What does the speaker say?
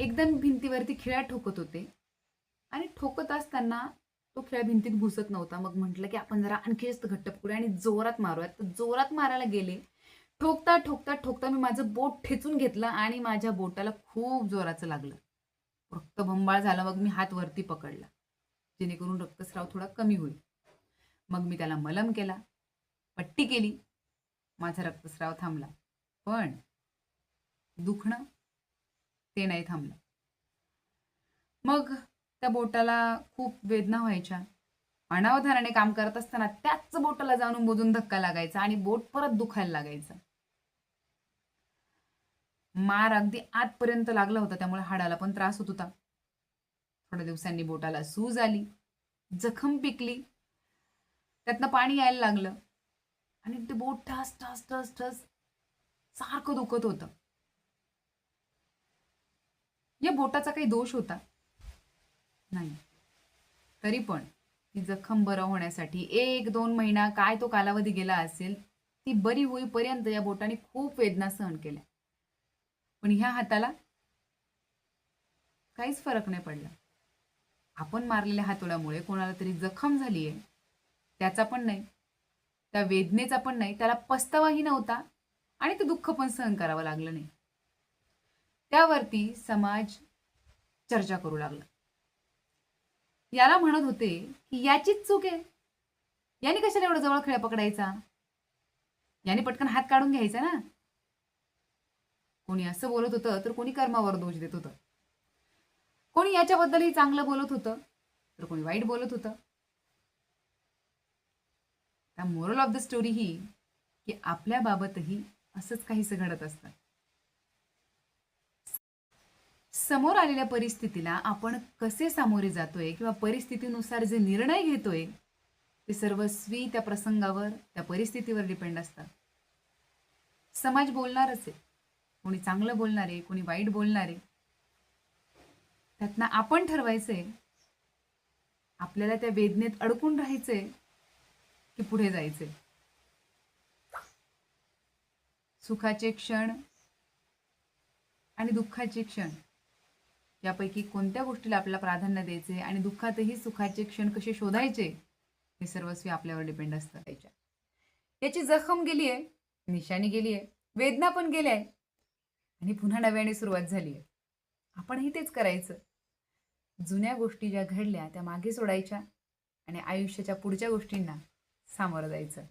एकदम भिंतीवरती खिळा ठोकत होते आणि ठोकत असताना तो खिळा भिंतीत घुसत नव्हता. मग म्हटलं की आपण जरा आणखी जास्त घट्ट पकडूया आणि जोरात मारूयात. तर जोरात मारायला गेले. ठोकता ठोकता ठोकता मी माझं बोट ठेचून घेतलं आणि माझ्या बोटाला खूप जोराचं लागलं. रक्तबंबाळ झालं. मग मी हात वरती पकडला, जेणेकरून रक्तस्राव थोडा कमी होईल. मग मी त्याला मलम केला, पट्टी केली. माझा रक्तस्राव थांबला. पण दुखणं ते नाही थांबलं. मग त्या बोटाला खूप वेदना व्हायच्या. अनावधानाने काम करत असताना त्याच बोटाला जाऊन मोजून धक्का लागायचा आणि बोट परत दुखायला लागायचं. मार अगदी आतपर्यंत लागला होता, त्यामुळे हाडाला पण त्रास होत होता. थोड्या दिवसांनी बोटाला सूज आली, जखम पिकली, त्यातनं पाणी यायला लागलं आणि ते बोट ठस ठस ठस ठस सारखं दुखत होतं. या बोटाचा काही दोष होता नाही. तरी पण ती जखम बरं होण्यासाठी 1-2 महिना काय तो कालावधी गेला असेल, ती बरी होईपर्यंत या बोटाने खूप वेदना सहन केल्या. पण ह्या हाताला काहीच फरक नाही पडला. आपण मारलेल्या हातोड्यामुळे कोणाला तरी जखम झालीये त्याचा पण नाही, त्या वेदनेचा पण नाही, त्याला पस्तावाही नव्हता आणि ते दुःख पण सहन करावं लागलं नाही. त्यावरती समाज चर्चा करू लागला. याला म्हणत होते की याचीच चूक आहे, याने कशाला एवढं जवळ खेळ पकडायचा, याने पटकन हात काढून घ्यायचा ना. कोणी असं बोलत होतं तर कोणी कर्मावर दोष देत होतं. कोणी याच्याबद्दलही चांगलं बोलत होतं तर कोणी वाईट बोलत होतं. त्या मोरल ऑफ द स्टोरी ही की आपल्या बाबतही असंच काहीसं घडत असतं. समोर आलेल्या परिस्थितीला आपण कसे सामोरे जातोय किंवा परिस्थितीनुसार जे निर्णय घेतोय ते सर्वस्वी त्या प्रसंगावर, त्या परिस्थितीवर डिपेंड असतात. समाज बोलणारच आहे, कोणी चांगलं बोलणारे, कोणी वाईट बोलणारे. त्यातनं आपण ठरवायचंय आपल्याला त्या वेदनेत अडकून राहायचंय की पुढे जायचंय. सुखाचे क्षण आणि दुःखाचे क्षण यापैकी कोणत्या गोष्टीला आपल्याला प्राधान्य द्यायचे आणि दुःखातही सुखाचे क्षण कसे शोधायचे हे सर्वस्वी आपल्यावर डिपेंड असतं. याची जखम गेली आहे, निशाणी गेली आहे, वेदना पण गेल्या आहे आणि पुन्हा नव्याने सुरुवात झाली आहे. आपणही तेच करायचं. जुन्या गोष्टी ज्या घडल्या त्या मागे सोडायच्या आणि आयुष्याच्या पुढच्या गोष्टींना सामोरं जायचं.